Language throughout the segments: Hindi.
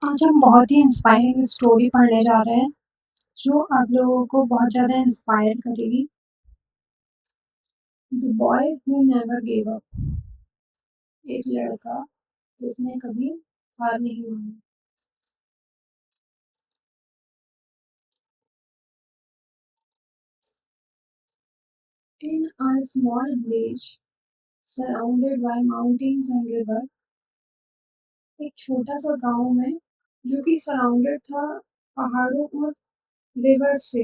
आज हम बहुत ही इंस्पायरिंग स्टोरी पढ़ने जा रहे हैं, जो आप लोगों को बहुत ज़्यादा इंस्पायर करेगी। The boy who never give up. एक लड़का जिसने कभी हार नहीं मानी। In a small village surrounded by mountains and river, एक छोटा सा गांव में जो कि सराउंडेड था पहाड़ों और रिवर से,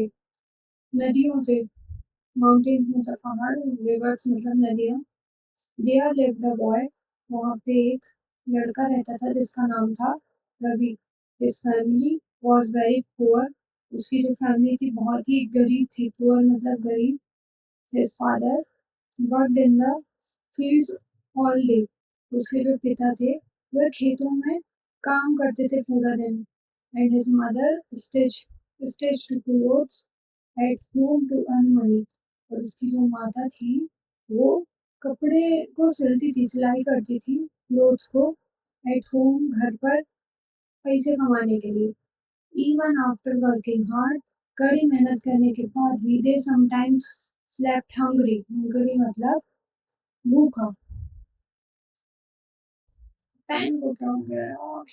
नदियों से। माउंटेन्स मतलब पहाड़, रिवर्स मतलब नदियाँ। There lived a boy. वहाँ पे एक लड़का रहता था जिसका नाम था Ravi. His family was very poor. उसकी जो फैमिली थी बहुत ही गरीब थी। पुअर मतलब गरीब। His father worked in the fields all day. उसके जो पिता थे वह खेतों में काम करते थे पूरा दिन। And his mother stitched clothes at home to earn money. और उसकी जो माता थी वो कपड़े को सिलती थी, सिलाई करती थी क्लोथ्स को, एट होम घर पर पैसे कमाने के लिए। इवन आफ्टर वर्किंग हार्ड, कड़ी मेहनत करने के बाद भी they sometimes slept hungry. Hungry मतलब भूखा। पैन को क्या हो गया यार?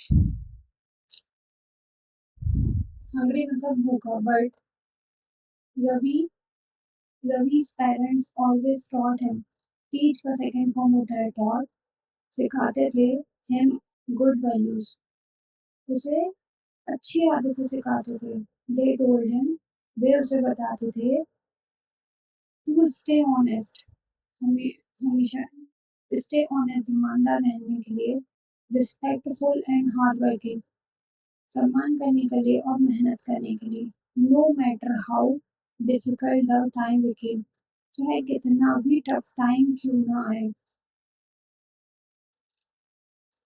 हंग्री मतलब भूखा। बट रवि रवि's parents always taught him। Teach का सेकंड फॉर्म होता है taught। सिखाते थे him good values। उसे अच्छी आदतें सिखाते थे। They told him. वे उसे बताते थे टू स्टे ऑनेस्ट। हमें हमेशा स्टे ऑनेस्ट, ईमानदार रहने के लिए। रिस्पेक्टफुल एंड हार्ड वर्किंग, सम्मान करने के लिए और मेहनत करने के लिए। No matter how difficult the time became, चाहे कितना भी टफ टाइम क्यों ना आए।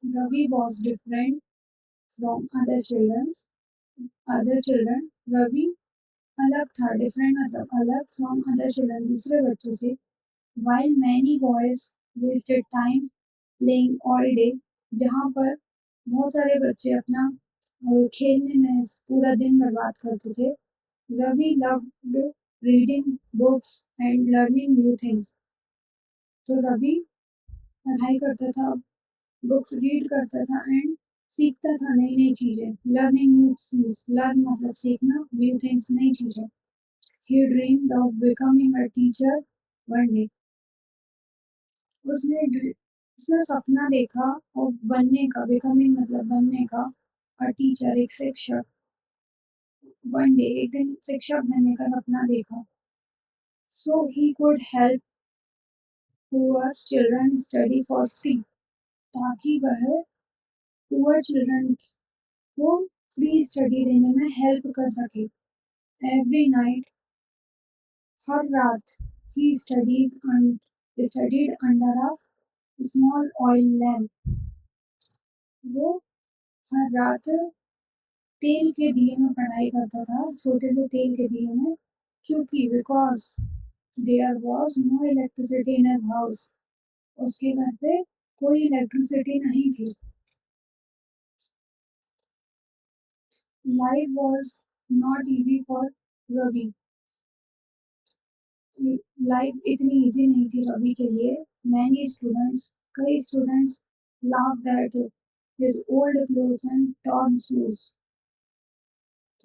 Ravi was different from other children. Ravi अलग था। डिफरेंट मतलब अलग, फ्रॉम अदर चिल्ड्रन दूसरे बच्चों से। While many boys wasted time playing all day, जहाँ पर बहुत सारे बच्चे अपना खेलने में पूरा दिन बर्बाद करते थे। Ravi loved reading books and learning new things. तो रवि पढ़ाई करता था, बुक्स रीड करता था एंड सीखता था नई नई चीज़ें। लर्निंग न्यू थिंग्स, लर्न मतलब सीखना, न्यू थिंग्स नई चीज़ें। He dreamed of becoming a teacher one day. उसने उसने सपना देखा और बनने का, बिकमिंग मतलब बनने का। अ टीचर एक शिक्षक। वन डे एक दिन शिक्षक बनने का सपना देखा। So he could help poor children study for free, ताकि वह पुअर चिल्ड्रन को फ्री स्टडी देने में हेल्प कर सके। एवरी नाइट, हर रात, he studied under a small oil lamp. वो हर रात तेल के दिए में पढ़ाई करता था, छोटे से तेल के दिए में। क्योंकि because there was no electricity in his house, उसके घर पे कोई इलेक्ट्रिसिटी नहीं थी। Life was not easy for Ravi. Life इतनी इजी नहीं थी रवि के लिए। मैनी स्टूडेंट्स, कई students laughed at his old clothes and torn shoes.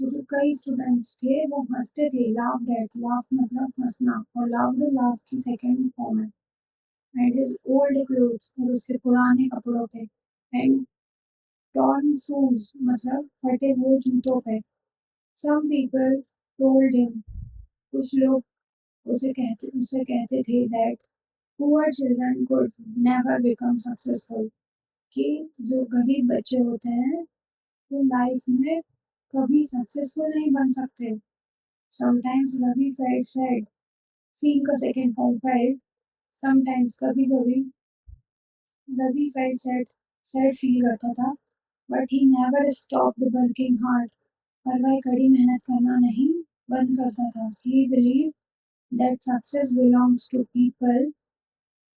तो जो कई स्टूडेंट्स थे वो हंसते थे। लाफ्ड एट, लाफ मतलब हंसना, और लाफ्ड लाफ की सेकंड फॉर्म है। एंड हिज ओल्ड क्लोथ्स, और उसके पुराने कपड़ों पे। एंड टॉर्न शूज मतलब फटे हुए जूतों पे। सम पीपल टोल्ड हिम, कुछ लोग उससे कहते थे that poor children could never become successful, कि जो गरीब बच्चे होते हैं वो लाइफ में कभी सक्सेसफुल नहीं बन सकते। Sometimes Ravi felt sad. Feel का सेकंड फॉर्म फेल्ट। समटाइम्स कभी कभी Ravi felt sad, sad feel करता था। But he never stopped working hard, पर वह कड़ी मेहनत करना नहीं बंद करता था। He believe that success belongs to people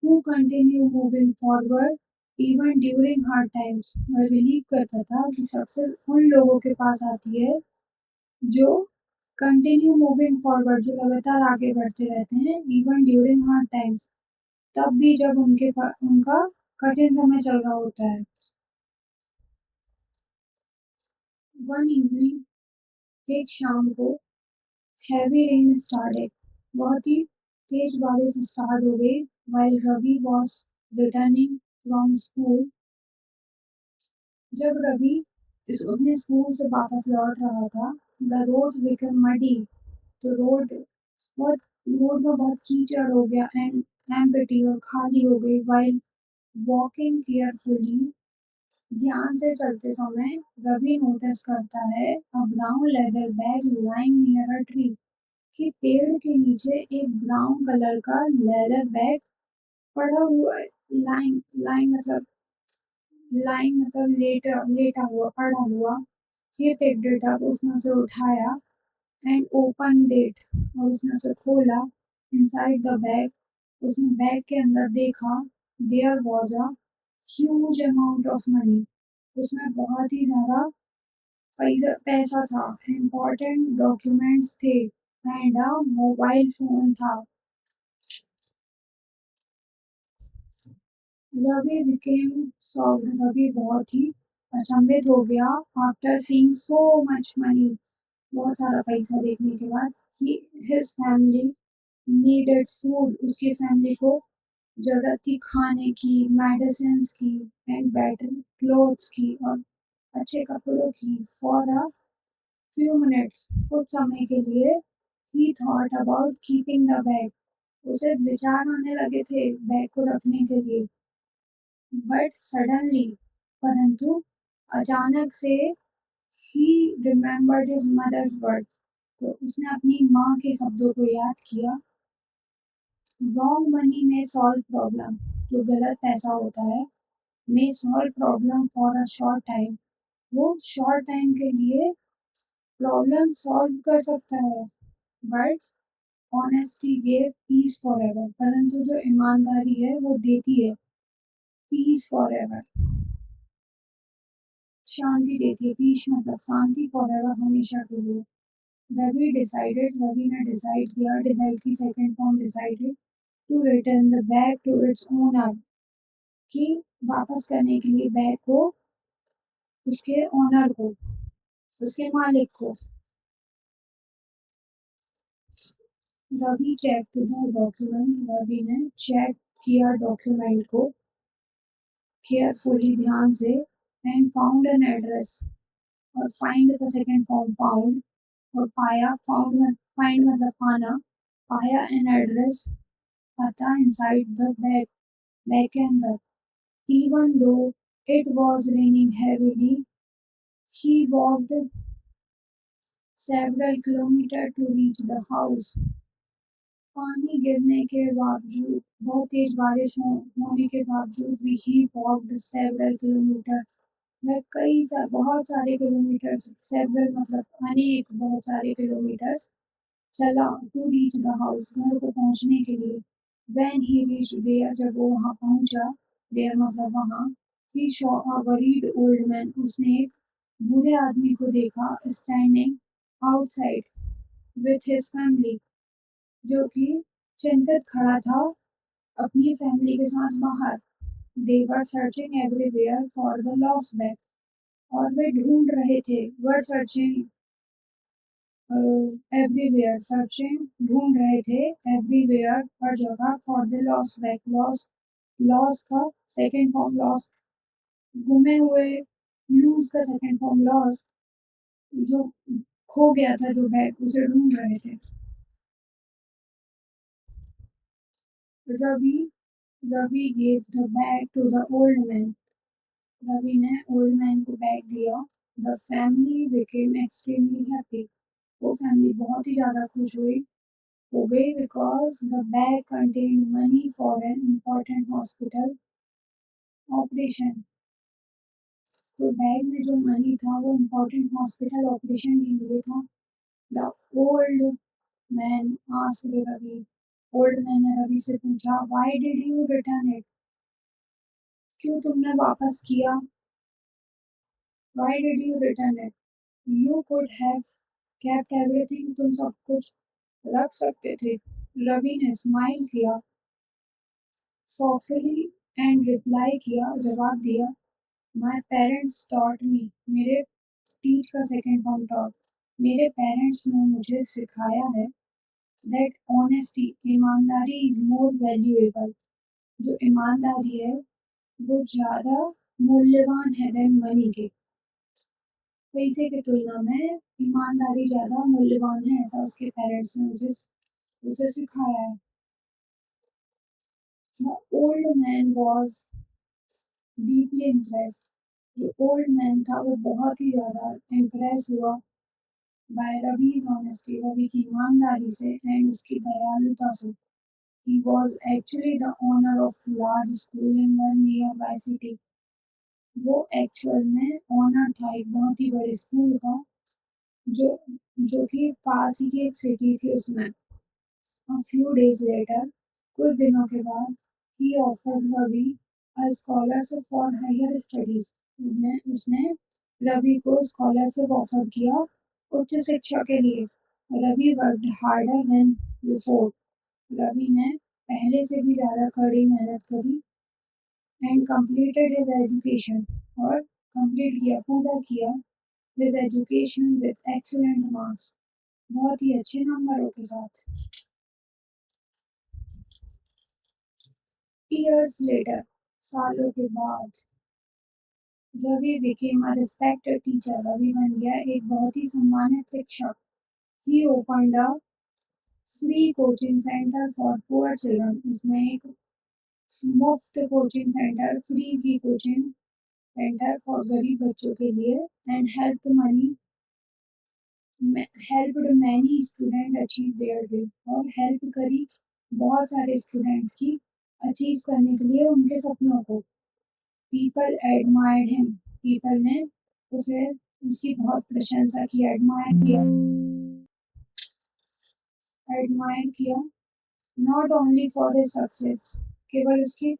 who continue moving forward even during hard times वह बिलीव करता था कि सक्सेस उन लोगों के पास आती है जो कंटिन्यू मूविंग फॉरवर्ड, जो लगातार आगे बढ़ते रहते हैं इवन ड्यूरिंग हार्ड टाइम्स, तब भी जब उनका कठिन समय चल रहा होता है। वन इवनिंग, एक शाम को, हेवी रेन स्टार्टेड, बहुत ही तेज बारिश स्टार्ट हो गई। While Ravi was returning from school, जब रवि अपने स्कूल से वापस लौट रहा था, द रोड्स बिकम मडी, तो बहुत रोड में बहुत कीचड़ हो गया एंड एम्प्टी और खाली हो गई। व्हाइल वॉकिंग केयरफुली, ध्यान से चलते समय रवि नोटिस करता है a brown leather bag lying near a tree, कि पेड़ के नीचे एक ब्राउन कलर का लेदर बैग पड़ा हुआ है। लाइन लाइन मतलब लाइन मतलब लेटा लेटा हुआ, पड़ा हुआ। ही पिक्ड इट अप, उसने उसे उठाया एंड ओपन्ड इट, और उसने उसे खोला। इनसाइड द बैग, उसने बैग के अंदर देखा, there was a huge amount of money, उसमें बहुत ही ज़्यादा पैसा पैसा था, इम्पोर्टेंट डॉक्यूमेंट्स थे एंड अ मोबाइल फ़ोन था। रवि बिकेम शॉक्ड, रवि बहुत ही अचंभित हो गया। After seeing so much money, बहुत सारा पैसा देखने के बाद, ही हिज फैमिली नीडेड फूड, उसकी फैमिली को जरूरत थी खाने की, मेडिसिन्स की एंड बेटर क्लोथ्स की, और अच्छे कपड़ों की। फॉर अ फ्यू मिनट्स, कुछ समय के लिए, ही thought about keeping the bag, उसे विचार आने लगे थे बैग को रखने के लिए। बट सडनली, परंतु अचानक से, he remembered his mother's word, तो उसने अपनी माँ के शब्दों को याद किया। Wrong money may solve problem, जो गलत पैसा होता है, may solve problem for a short time, वो शॉर्ट टाइम के लिए प्रॉब्लम सॉल्व कर सकता है। But honesty gave peace forever, परंतु जो ईमानदारी है वो देती है पीस फॉर एवर, शांति देती है। पीस मतलब शांति, फॉर एवर हमेशा के लिए। रवि ने डिसाइड किया, डिसाइड की second form, decided to return the bag to its owner, कि वापस करने के लिए बैग को उसके ओनर को, उसके मालिक को। Ravi check to the document, Ravi ने चेक किया डॉक्यूमेंट को केयरफुली, ध्यान से, एंड फाउंड एन एड्रेस, और फाइंड का सेकंड फॉर्म फाउंड, और पाया, फाइंड मतलब पाना, पाया एन एड्रेस, पता इनसाइड द बैग, बैग के अंदर। Even though it was raining heavily, he walked several kilometers to reach the house. पानी गिरने के बावजूद, बहुत तेज बारिश होने के बावजूद भी, ही वॉक्ड सेवरल किलोमीटर, वह बहुत सारे किलोमीटर, सेवरल मतलब अनेक, बहुत सारे किलोमीटर चला, टू रीच द हाउस, घर को पहुंचने के लिए। व्हेन ही रीच देयर, जब वो वहां पहुंचा, देयर मतलब वहां, he saw a worried old man, उसने एक बूढ़े आदमी को देखा, standing outside with his family, जो कि चिंतित खड़ा था अपनी फैमिली के साथ बाहर। They were searching everywhere for the lost bag, और वे ढूंढ रहे थे, वर सर्चिंग एवरीवेयर, सर्चिंग ढूंढ रहे थे, एवरीवेयर हर जगह, for the lost bag, lost, loss का सेकंड फॉर्म लॉस्ट, गुमे हुए, लूज का सेकंड फॉर्म लॉस, जो खो गया था जो बैग, उसे ढूंढ रहे थे। Ravi Ravi gave the bag to the old man, Ravi ने ओल्ड मैन को बैग दिया। The family became extremely happy, वो फैमिली बहुत ही ज़्यादा खुश हो गई, because the bag contain money for an important hospital operation, तो बैग में जो मनी था वो इम्पोर्टेंट हॉस्पिटल ऑपरेशन के लिए था। The old man asked Ravi, old man ने रवि से पूछा, why did you return it, क्यों तुमने वापस किया? Why did you return it? You could have kept everything. तुम सब कुछ रख सकते थे। रवि ने स्माइल किया सॉफ्टली एंड रिप्लाई किया, जवाब दिया, माई पेरेंट्स टॉट मी, मेरे टीच का सेकेंड फॉर्म टॉट, मेरे पेरेंट्स ने मुझे सिखाया है दैट ऑनेस्टी, ईमानदारी इज मोर वैल्यूएबल, जो ईमानदारी है वो ज़्यादा मूल्यवान है देन मनी के, पैसे की तुलना में ईमानदारी ज़्यादा मूल्यवान है, ऐसा उसके पेरेंट्स ने उसे सिखाया है। The old man was deeply impressed. जो ओल्ड मैन था वो बहुत ही ज़्यादा इम्प्रेस हुआ बाय रवि's honesty, रवि की ईमानदारी से एंड उसकी दयालुता से। He was actually the owner of large school in a nearby city. वो एक्चुअल में ओनर था एक बहुत ही बड़े स्कूल का, जो जो कि पास ही की एक सिटी थी उसमें। A few days later, कुछ दिनों के बाद, he offered Ravi a scholarship for higher studies. उसने रवि को स्कॉलरशिप ऑफर किया उच्च शिक्षा के लिए। Ravi worked harder than before. Ravi ने पहले से भी ज़्यादा कड़ी मेहनत करी एंड completed his education, और कंप्लीट किया, पूरा किया his education with excellent marks, बहुत ही अच्छे नंबरों के साथ। Years later, सालों के बाद, Ravi became a respected teacher. Ravi बन गया एक बहुत ही सम्मानित शिक्षक। He opened a free coaching center for poor children. उसने एक मुफ्त कोचिंग सेंटर, फ्री की कोचिंग सेंटर फॉर गरीब बच्चों के लिए and helped many student achieve their dream, और हेल्प करी बहुत सारे स्टूडेंट्स की अचीव करने के लिए उनके सपनों को। पीपल एडमायर्ड हिम, पीपल ने उसे उसकी बहुत प्रशंसा की, एडमायर किया not only for his success, केवल उसकी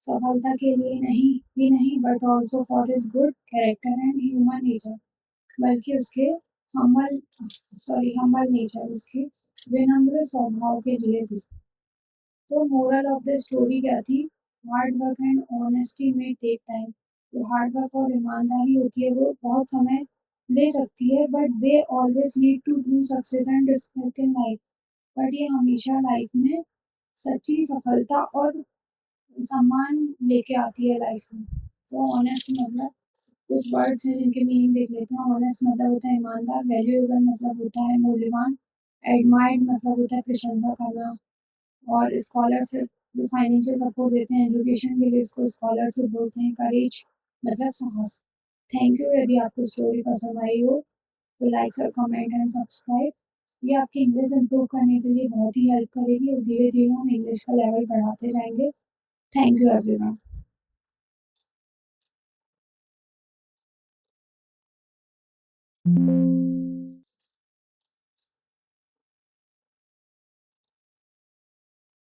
सफलता के लिए नहीं but also for his good character and human nature, बल्कि उसके हम्बल हम्बल नेचर, उसके विनम्र स्वभाव के लिए भी। तो मोरल ऑफ द स्टोरी क्या थी? हार्ड वर्क एंड ऑनेस्टी में टेक टाइम। जो हार्ड वर्क और ईमानदारी होती है वो बहुत समय ले सकती है, but they always lead to true success and respect in life. But ये हमेशा लाइफ में सच्ची सफलता और सम्मान लेके आती है लाइफ में। तो ऑनेस्ट मतलब कुछ वर्ड्स हैं जिनके मीनिंग देख लेते हैं। ऑनेस्ट मतलब होता है ईमानदार, वैल्यूएबल मतलब होता है मूल्यवान, एडमायर्ड मतलब होता है प्रशंसा करना, और स्कॉलरशिप जो फाइनेंशियल सपोर्ट देते हैं एजुकेशन के लिए उसको स्कॉलरशिप बोलते हैं। करेज मतलब साहस। Thank you. यदि आपको स्टोरी पसंद आई हो तो लाइक कमेंट एंड सब्सक्राइब। ये आपकी इंग्लिश इम्प्रूव करने के लिए बहुत ही हेल्प करेगी, और धीरे धीरे हम इंग्लिश का लेवल बढ़ाते जाएंगे। Thank you everyone.